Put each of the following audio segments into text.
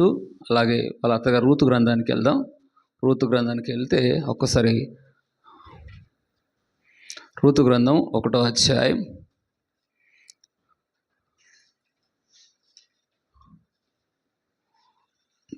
అలాగే వాళ్ళ అత్తగారు రూతు గ్రంథానికి వెళ్దాం. రూతు గ్రంథానికి వెళ్తే ఒక్కసారి రూతు గ్రంథం 1వ అధ్యాయం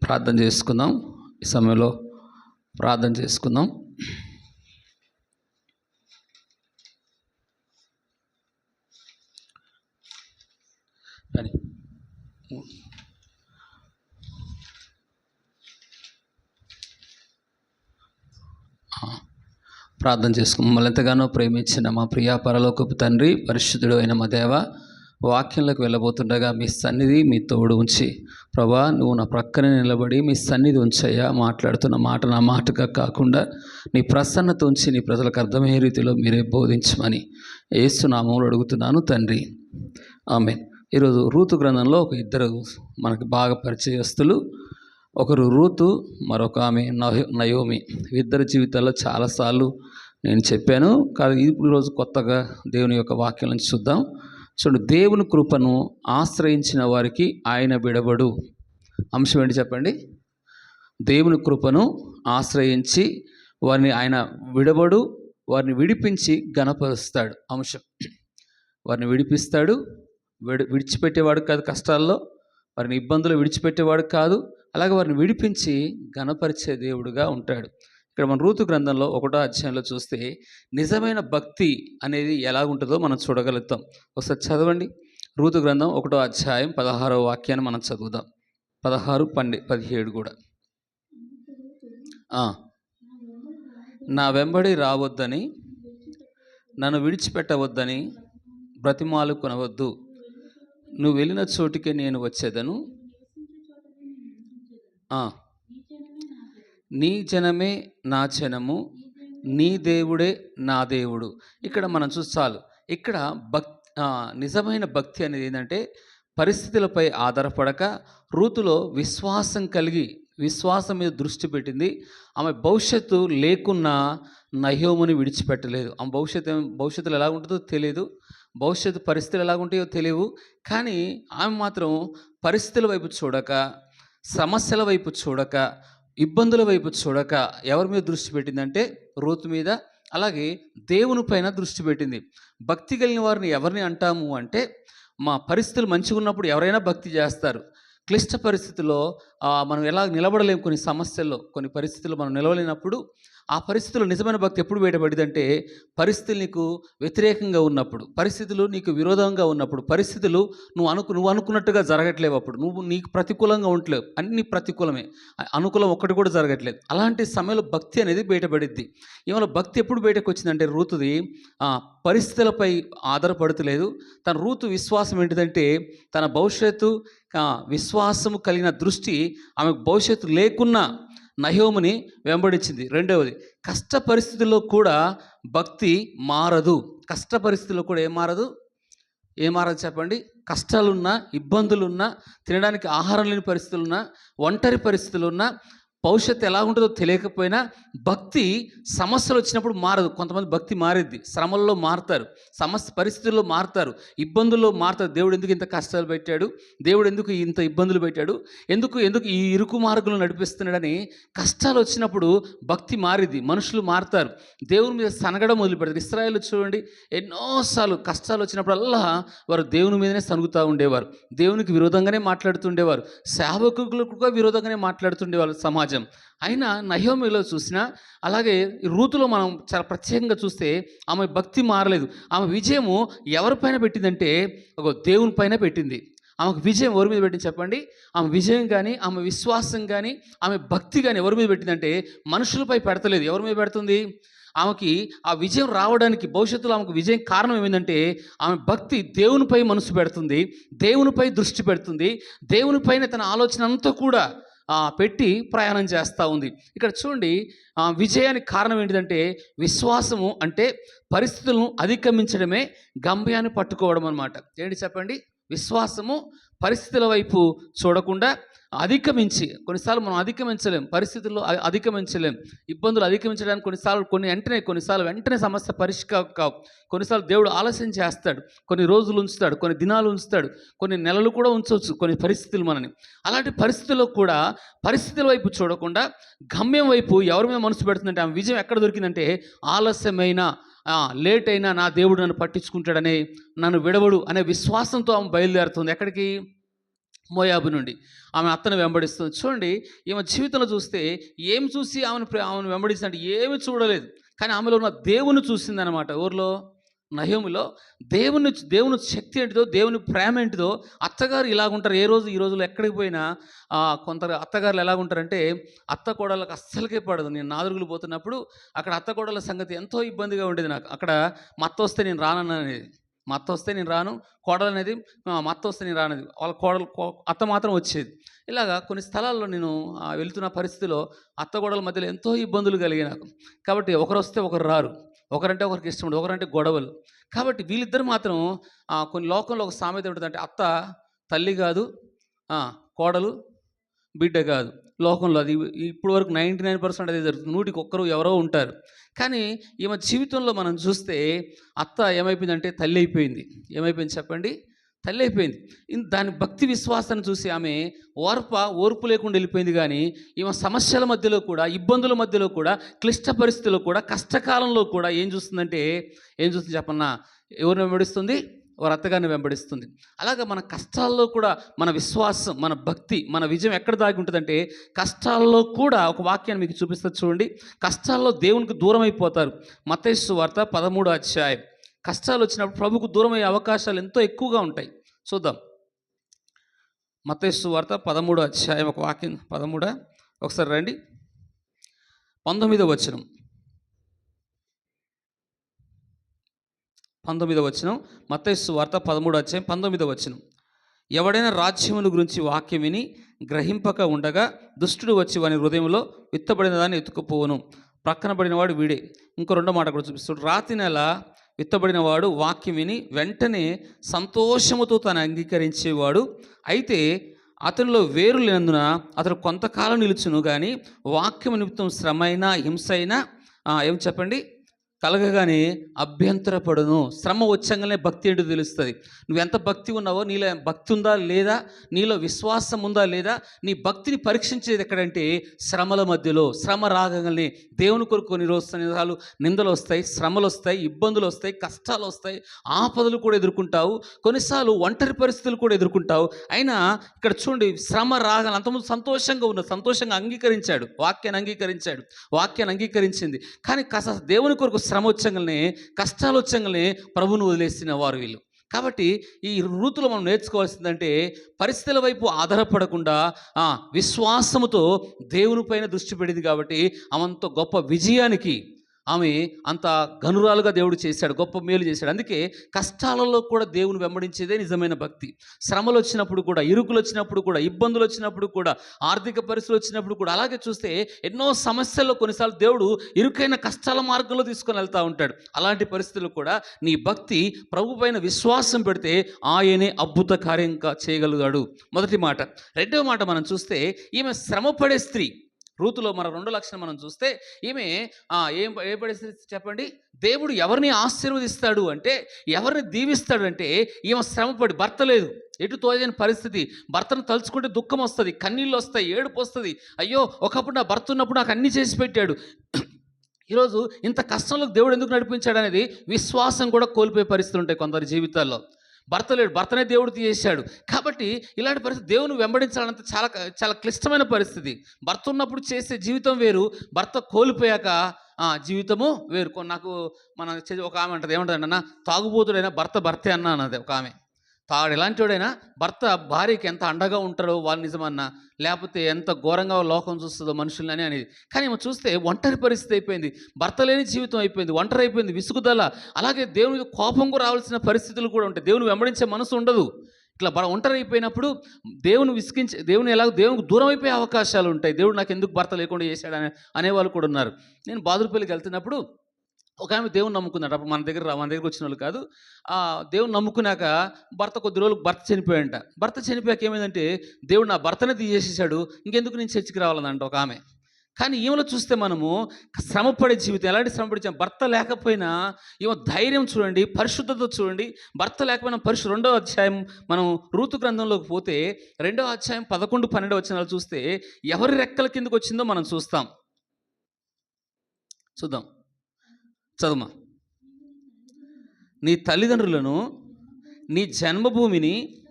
ప్రార్థన చేసుకుందాం. ఈ సమయంలో ప్రార్థన చేసుకుందాం. అని ప్రార్థన చేసుకుని మమ్మల్ని ఎంతగానో ప్రేమించిన మా ప్రియా పరలోకపు తండ్రి, పరిశుద్ధుడు అయిన మా దేవ, వాక్యంలోకి వెళ్ళబోతుండగా మీ సన్నిధి మీ తోడు ఉంచి ప్రభా, నువ్వు నా ప్రక్కనే నిలబడి మీ సన్నిధి ఉంచయ్యా. మాట్లాడుతున్న మాట నా మాటగా కాకుండా నీ ప్రసన్నత ఉంచి నీ ప్రజలకు అర్థమయ్యే రీతిలో మీరే బోధించమని యేసు నామములో అడుగుతున్నాను తండ్రి, ఆమేన్. ఈరోజు రూతు గ్రంథంలో ఒక ఇద్దరు మనకి బాగా పరిచయస్తులు. ఒకరు రూతు, మరొక ఆమె నయోమి. ఇద్దరి జీవితాల్లో చాలాసార్లు నేను చెప్పాను, కానీ ఈరోజు కొత్తగా దేవుని యొక్క వాక్యం నుంచి చూద్దాం. చూడండి, దేవుని కృపను ఆశ్రయించిన వారికి ఆయన విడవడు. అంశం ఏంటి చెప్పండి? దేవుని కృపను ఆశ్రయించి వారిని ఆయన విడవడు, వారిని విడిపించి ఘనపరుస్తాడు. అంశం, వారిని విడిపిస్తాడు. విడిచిపెట్టేవాడు కాదు, కష్టాల్లో వారిని ఇబ్బందులు విడిచిపెట్టేవాడు కాదు, అలాగే వారిని విడిపించి ఘనపరిచే దేవుడుగా ఉంటాడు. ఇక్కడ మన రూతు గ్రంథంలో 1వ అధ్యాయంలో చూస్తే నిజమైన భక్తి అనేది ఎలా ఉంటుందో మనం చూడగలుగుతాం. ఒకసారి చదవండి. రూతు గ్రంథం 1వ అధ్యాయం 16వ వాక్యాన్ని మనం చదువుదాం. 16, 17 కూడా. నా వెంబడి రావద్దని, నన్ను విడిచిపెట్టవద్దని బ్రతిమాలు కొనవద్దు. నువ్వు వెళ్ళిన చోటికే నేను వచ్చేదను. నీ జనమే నా జనము, నీ దేవుడే నా దేవుడు. ఇక్కడ మనం చూస్తాలు, ఇక్కడ నిజమైన భక్తి అనేది ఏంటంటే పరిస్థితులపై ఆధారపడక రూతులో విశ్వాసం కలిగి విశ్వాసం మీద దృష్టి పెట్టింది. ఆమె భవిష్యత్తు లేకున్నా నయోముని విడిచిపెట్టలేదు. ఆమె భవిష్యత్తులో ఎలా ఉంటుందో తెలియదు, భవిష్యత్తు పరిస్థితులు ఎలా ఉంటాయో తెలియవు, కానీ ఆమె మాత్రం పరిస్థితుల వైపు చూడక, సమస్యల వైపు చూడక, ఇబ్బందుల వైపు చూడక ఎవరి మీద దృష్టి పెట్టిందంటే రూతు మీద, అలాగే దేవుని పైన దృష్టి పెట్టింది. భక్తి కలిగిన వారిని ఎవరిని అంటాము అంటే, మా పరిస్థితులు మంచిగా ఉన్నప్పుడు ఎవరైనా భక్తి చేస్తారు. క్లిష్ట పరిస్థితుల్లో మనం ఎలా నిలబడలేము, కొన్ని సమస్యల్లో కొన్ని పరిస్థితుల్లో మనం నిలవలేనప్పుడు ఆ పరిస్థితుల్లో నిజమైన భక్తి ఎప్పుడు బయటపడిందంటే పరిస్థితులు నీకు వ్యతిరేకంగా ఉన్నప్పుడు, పరిస్థితులు నీకు విరోధంగా ఉన్నప్పుడు, పరిస్థితులు నువ్వు అనుకున్నట్టుగా జరగట్లేవు, అప్పుడు నీకు ప్రతికూలంగా ఉండలేవు, అన్ని ప్రతికూలమే, అనుకూలం ఒక్కటి కూడా జరగట్లేదు. అలాంటి సమయంలో భక్తి అనేది బయటపడిద్ది. ఇవాళ భక్తి ఎప్పుడు బయటకు వచ్చిందంటే రూతుది పరిస్థితులపై ఆధారపడతలేదు. తన రూతు విశ్వాసం ఏంటిదంటే తన భవిష్యత్తు విశ్వాసము కలిగిన దృష్టి ఆమెకు భవిష్యత్తు లేకున్నా నయోముని వెంబడించింది. రెండవది, కష్ట పరిస్థితుల్లో కూడా భక్తి మారదు. కష్ట పరిస్థితుల్లో కూడా ఏం మారదు చెప్పండి? కష్టాలున్నా, ఇబ్బందులున్నా, తినడానికి ఆహారం లేని పరిస్థితులున్నా, ఒంటరి పరిస్థితులున్నా, భవిష్యత్తు ఎలా ఉంటుందో తెలియకపోయినా భక్తి సమస్యలు వచ్చినప్పుడు మారదు. కొంతమంది భక్తి మారిద్ది, శ్రమల్లో మారుతారు, పరిస్థితుల్లో మారుతారు, ఇబ్బందుల్లో మారుతారు. దేవుడు ఎందుకు ఇంత కష్టాలు పెట్టాడు, దేవుడు ఎందుకు ఇంత ఇబ్బందులు పెట్టాడు, ఎందుకు ఈ ఇరుకు మార్గంలో నడిపిస్తున్నాడని కష్టాలు వచ్చినప్పుడు భక్తి మారిద్ది, మనుషులు మారుతారు, దేవుని మీద సనగడం మొదలు పెడతారు. ఇశ్రాయేలు చూడండి, ఎన్నోసార్లు కష్టాలు వచ్చినప్పుడల్లా వారు దేవుని మీదనే సనుగుతూ ఉండేవారు, దేవునికి విరోధంగానే మాట్లాడుతుండేవారు, సేవకులకు కూడా విరోధంగానే మాట్లాడుతుండేవారు సమాజం. అయినా నయోమిలో చూసినా, అలాగే రూతులో మనం చాలా ప్రత్యేకంగా చూస్తే ఆమె భక్తి మారలేదు. ఆమె విజయము ఎవరిపైన పెట్టిందంటే ఒక దేవుని పైన పెట్టింది. ఆమెకు విజయం ఎవరి మీద పెట్టింది చెప్పండి? ఆమె విజయం కానీ, ఆమె విశ్వాసం కానీ, ఆమె భక్తి కానీ ఎవరి మీద పెట్టిందంటే మనుషులపై పెడతలేదు. ఎవరి మీద పెడుతుంది? ఆమెకి ఆ విజయం రావడానికి, భవిష్యత్తులో ఆమెకు విజయం కారణం ఏమిటంటే ఆమె భక్తి దేవునిపై మనసు పెడుతుంది, దేవునిపై దృష్టి పెడుతుంది, దేవునిపైన తన ఆలోచన అంతా కూడా పెట్టి ప్రయాణం చేస్తూ ఉంది. ఇక్కడ చూడండి, విజయానికి కారణం ఏంటిదంటే విశ్వాసము అంటే పరిస్థితులను అధిగమించడమే గమ్యాన్ని పట్టుకోవడం అన్నమాట. ఏంటి చెప్పండి? విశ్వాసము పరిస్థితుల వైపు చూడకుండా అధిగమించి, కొన్నిసార్లు మనం అధిగమించలేం, పరిస్థితుల్లో అధిగమించలేం, ఇబ్బందులు అధిగమించడానికి కొన్నిసార్లు వెంటనే సమస్య పరిష్కారం కావు. కొన్నిసార్లు దేవుడు ఆలస్యం చేస్తాడు, కొన్ని రోజులు ఉంచుతాడు, కొన్ని దినాలు ఉంచుతాడు, కొన్ని నెలలు కూడా ఉంచవచ్చు కొన్ని పరిస్థితులు మనని. అలాంటి పరిస్థితుల్లో కూడా పరిస్థితుల వైపు చూడకుండా గమ్యం వైపు ఎవరి మీద మనసు పెడుతుందంటే, ఆమె విజయం ఎక్కడ దొరికిందంటే, ఆలస్యమైన లేట్ అయినా నా దేవుడు నన్ను పట్టించుకుంటాడనే, నన్ను విడవడు అనే విశ్వాసంతో ఆమె బయలుదేరుతుంది. ఎక్కడికి? మోయాబు నుండి. ఆమె అత్తను వెంబడిస్తుంది. చూడండి, ఈమె జీవితంలో చూస్తే ఏం చూసి ఆమెను వెంబడిస్తుందంటే ఏమి చూడలేదు, కానీ ఆమెలో ఉన్న దేవుని చూసిందనమాట. ఊర్లో నహోమిలో దేవుని శక్తి ఏంటిదో, దేవుని ప్రేమ ఏంటిదో. అత్తగారు ఇలాగుంటారు. ఈ రోజుల్లో ఎక్కడికి పోయినా కొందరు అత్తగారులు ఎలాగుంటారంటే, అత్త కోడళ్ళకి అస్సలకే పడదు. నేను నాదురుగులు పోతున్నప్పుడు అక్కడ అత్త కోడళ్ళ సంగతి ఎంతో ఇబ్బందిగా ఉండేది నాకు. అక్కడ మా అత్త వస్తే నేను రాననేది, మా అత్త వస్తే నేను రాను, కోడలు అనేది మా అత్త వస్తే నేను రానేది, వాళ్ళ అత్త మాత్రం వచ్చేది. ఇలాగా కొన్ని స్థలాల్లో నేను వెళ్తున్న పరిస్థితిలో అత్త కోడల మధ్యలో ఎంతో ఇబ్బందులు కలిగాయి నాకు. కాబట్టి ఒకరు వస్తే ఒకరు రారు, ఒకరంటే ఒకరికి ఇష్టం ఉండదు, ఒకరంటే గొడవలు. కాబట్టి వీళ్ళిద్దరు మాత్రం కొన్ని లోకంలో ఒక సామెత ఉంటుందంటే, అత్త తల్లి కాదు, కోడలు బిడ్డ కాదు. లోకంలో అది ఇప్పుడు వరకు 99% అదే జరుగుతుంది. 100కి ఒక్కరు ఎవరో ఉంటారు. కానీ ఈమె జీవితంలో మనం చూస్తే అత్త ఏమైపోయిందంటే తల్లి అయిపోయింది. ఏమైపోయింది చెప్పండి? తల్లి అయిపోయింది. దాని భక్తి విశ్వాసాన్ని చూసి ఆమె ఓర్పు లేకుండా వెళ్ళిపోయింది. కానీ ఈమె సమస్యల మధ్యలో కూడా, ఇబ్బందుల మధ్యలో కూడా, క్లిష్ట పరిస్థితుల్లో కూడా, కష్టకాలంలో కూడా ఏం చూస్తుంది చెప్పన్నా? ఎవరిని వెంబడిస్తుంది? వారి అత్తగారిని వెంబడిస్తుంది. అలాగా మన కష్టాల్లో కూడా మన విశ్వాసం, మన భక్తి, మన విజయం ఎక్కడ దాగి ఉంటుందంటే, కష్టాల్లో కూడా. ఒక వాక్యాన్ని మీకు చూపిస్తుంది చూడండి. కష్టాల్లో దేవునికి దూరం అయిపోతారు. మత్తయి సువార్త 13వ అధ్యాయం. కష్టాలు వచ్చినప్పుడు ప్రభుకు దూరం అయ్యే అవకాశాలు ఎంతో ఎక్కువగా ఉంటాయి. చూద్దాం. మత్తయి సువార్త 13వ అధ్యాయం, ఒక వాక్యం 13 ఒకసారి రండి. 19వ వచనం. 19వ వచనం, మత్తయి సువార్త 13వ అధ్యాయం 19వ వచనం. ఎవడైనా రాజ్యముల గురించి వాక్యం విని గ్రహింపక ఉండగా దుష్టుడు వచ్చి వాని హృదయంలో విత్తబడిన దాన్ని ఎత్తుకుపోవును. ప్రక్కన పడినవాడు వీడే. ఇంకో రెండో మాట కూడా చూపిస్తాడు. రాతి నెల విత్తబడిన వాడు వాక్యం విని వెంటనే సంతోషముతో తను అంగీకరించేవాడు. అయితే అతనిలో వేరు లేనందున అతను కొంతకాలం నిలుచును, కానీ వాక్యం నిమిత్తం శ్రమైనా హింసైనా ఏం చెప్పండి కలగగానే అభ్యంతరపడును. శ్రమ వచ్చంగానే భక్తి ఏంటో తెలుస్తుంది. నువ్వెంత భక్తి ఉన్నావో, నీలో భక్తి ఉందా లేదా, నీలో విశ్వాసం ఉందా లేదా, నీ భక్తిని పరీక్షించేది ఎక్కడంటే శ్రమల మధ్యలో. శ్రమ రాగానే దేవుని కొరకు కొన్ని రోజులు నిందలు వస్తాయి, శ్రమలు వస్తాయి, ఇబ్బందులు వస్తాయి, కష్టాలు వస్తాయి, ఆపదలు కూడా ఎదుర్కొంటావు, కొన్నిసార్లు ఒంటరి పరిస్థితులు కూడా ఎదుర్కొంటావు. అయినా ఇక్కడ చూడండి, శ్రమ రాగానే అంతకుముందు సంతోషంగా అంగీకరించాడు, వాక్యాన్ని అంగీకరించింది. కానీ కాస్త దేవుని కొరకు శ్రమ వచ్చంగానే, కష్టాలు వచ్చంగానే ప్రభువును వదిలేసిన వారు వీళ్ళు. కాబట్టి ఈ రూతులో మనం నేర్చుకోవాల్సిందంటే, పరిస్థితుల వైపు ఆధారపడకుండా విశ్వాసముతో దేవుని పైన దృష్టి పెడింది. కాబట్టి ఆమెతో గొప్ప విజయానికి ఆమె అంత గనురాలుగా దేవుడు చేశాడు, గొప్ప మేలు చేశాడు. అందుకే కష్టాలలో కూడా దేవుని వెంబడించేదే నిజమైన భక్తి. శ్రమలు వచ్చినప్పుడు కూడా, ఇరుకులు వచ్చినప్పుడు కూడా, ఇబ్బందులు వచ్చినప్పుడు కూడా, ఆర్థిక పరిస్థితులు వచ్చినప్పుడు కూడా, అలాగే చూస్తే ఎన్నో సమస్యల్లో కొన్నిసార్లు దేవుడు ఇరుకైన కష్టాల మార్గంలో తీసుకొని వెళ్తూ ఉంటాడు. అలాంటి పరిస్థితుల్లో కూడా నీ భక్తి ప్రభు పైన విశ్వాసం పెడితే ఆయనే అద్భుత కార్యంగా చేయగలుగుతాడు. మొదటి మాట. రెండవ మాట మనం చూస్తే, ఈమె శ్రమపడే స్త్రీ. రూతులో మన 2 లక్షణం మనం చూస్తే, ఈమె ఏ పరిస్థితి చెప్పండి? దేవుడు ఎవరిని ఆశీర్వదిస్తాడు అంటే, ఎవరిని దీవిస్తాడు అంటే, ఈమె శ్రమపడి, భర్త లేదు, ఎటు తోయని పరిస్థితి, భర్తను తలుచుకుంటే దుఃఖం వస్తుంది, కన్నీళ్ళు వస్తాయి, ఏడుపు వస్తుంది. అయ్యో, ఒకప్పుడు నా భర్త ఉన్నప్పుడు నాకు అన్నీ చేసి పెట్టాడు, ఈరోజు ఇంత కష్టంలో దేవుడు ఎందుకు నడిపించాడు అనేది విశ్వాసం కూడా కోల్పోయే పరిస్థితులు ఉంటాయి కొందరి జీవితాల్లో. భర్త లేడు, భర్తనే దేవుడు తీసేశాడు. కాబట్టి ఇలాంటి పరిస్థితి దేవుని వెంబడించాలంటే చాలా చాలా క్లిష్టమైన పరిస్థితి. భర్త ఉన్నప్పుడు చేసే జీవితం వేరు, భర్త కోల్పోయాక జీవితము వేరు. నాకు ఒక ఆమె అంటది, ఏమంటుంది అన్న, తాగుబోతుడైనా భర్తే అన్న అన్నది ఒక ఆమె. తాడు ఎలాంటి వాడైనా భర్త భార్యకి ఎంత అండగా ఉంటాడో వాళ్ళు నిజమన్నా, లేకపోతే ఎంత ఘోరంగా లోకం చూస్తుందో మనుషులని అనేది. కానీ ఏమో చూస్తే ఒంటరి పరిస్థితి అయిపోయింది, భర్త లేని జీవితం అయిపోయింది, ఒంటరి అయిపోయింది, విసుగుదల. అలాగే దేవుని కోపం కూడా రావాల్సిన పరిస్థితులు కూడా ఉంటాయి. దేవుని వెంబడించే మనసు ఉండదు. ఇట్లా ఒంటరి అయిపోయినప్పుడు దేవునికి దూరం అయిపోయే అవకాశాలు ఉంటాయి. దేవుడు నాకు ఎందుకు భర్త లేకుండా చేశాడు అనేవాళ్ళు కూడా ఉన్నారు. నేను బాదురుపల్లికి వెళ్తున్నప్పుడు ఒక ఆమె దేవుని నమ్ముకున్నాడు. అప్పుడు మన దగ్గరికి వచ్చినోళ్ళు కాదు. దేవుడిని నమ్ముకున్నాక కొద్ది రోజులకు భర్త చనిపోయాడంట. భర్త చనిపోయాక ఏమైందంటే, దేవుడు నా భర్తనే తీసేసేసాడు. ఇంకెందుకు నేను చర్చికి రావాలనంట ఒక ఆమె. కానీ ఈమెలో చూస్తే మనము శ్రమపడే జీవితం, ఎలాంటి శ్రమపడే భర్త లేకపోయినా ఈమె ధైర్యం చూడండి, పరిశుద్ధత చూడండి. భర్త లేకపోయినా రెండో అధ్యాయం మనం రూతు గ్రంథంలోకి పోతే, రెండో అధ్యాయం 11, 12 వచనాలు చూస్తే ఎవరి రెక్కల కిందకు వచ్చిందో మనం చూద్దాం. చదువుమా. నీ తల్లిదండ్రులను, నీ జన్మభూమిని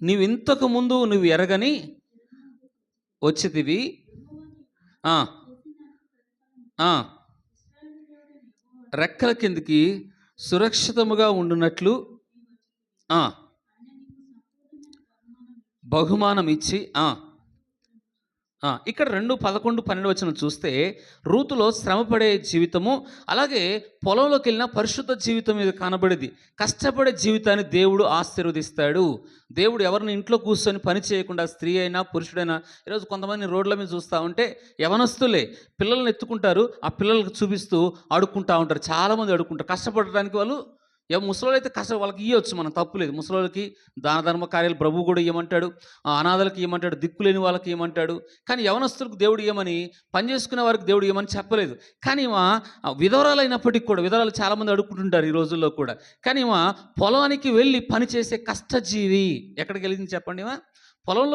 నీవింతకు ముందు నువ్వు ఎరగని వచ్చితివి. ఆ, ఆ, రెక్కల కిందికి సురక్షితముగా ఉండునట్లు బహుమానం ఇచ్చి. ఇక్కడ 2, 11, 12 వచనం చూస్తే రూతులో శ్రమపడే జీవితము, అలాగే పొలంలోకి వెళ్ళిన పరిశుద్ధ జీవితం మీద కనబడేది. కష్టపడే జీవితాన్ని దేవుడు ఆశీర్వదిస్తాడు. దేవుడు ఎవరిని ఇంట్లో కూర్చొని పని చేయకుండా, స్త్రీ అయినా పురుషుడైనా, ఈరోజు కొంతమంది రోడ్ల మీద చూస్తూ ఉంటే యవనస్తులే పిల్లల్ని ఎత్తుకుంటారు, ఆ పిల్లలకు చూపిస్తూ అడుక్కుంటూ ఉంటారు. చాలామంది అడుక్కుంటారు. కష్టపడడానికి వాళ్ళు ముసలోళ్ళు అయితే వాళ్ళకి ఇవ్వచ్చు, మనం తప్పులేదు. ముసలోళ్ళకి దాన ధర్మ కార్యాలు ప్రభువు కూడా ఇవ్వమంటాడు, అనాథలకు ఇవ్వమంటాడు, దిక్కులేని వాళ్ళకి ఇవ్వమంటాడు. కానీ యవనస్తులకు దేవుడు ఇవ్వమని, పని చేసుకునే వారికి దేవుడు ఇవ్వమని చెప్పలేదు. కానీ విధవరాలు అయినప్పటికీ కూడా, విధవరాలు చాలామంది అడుక్కుంటుంటారు ఈ రోజుల్లో కూడా. కానీ పొలానికి వెళ్ళి పని చేసే కష్టజీవి. ఎక్కడికి వెళ్ళింది చెప్పండి? పొలంలో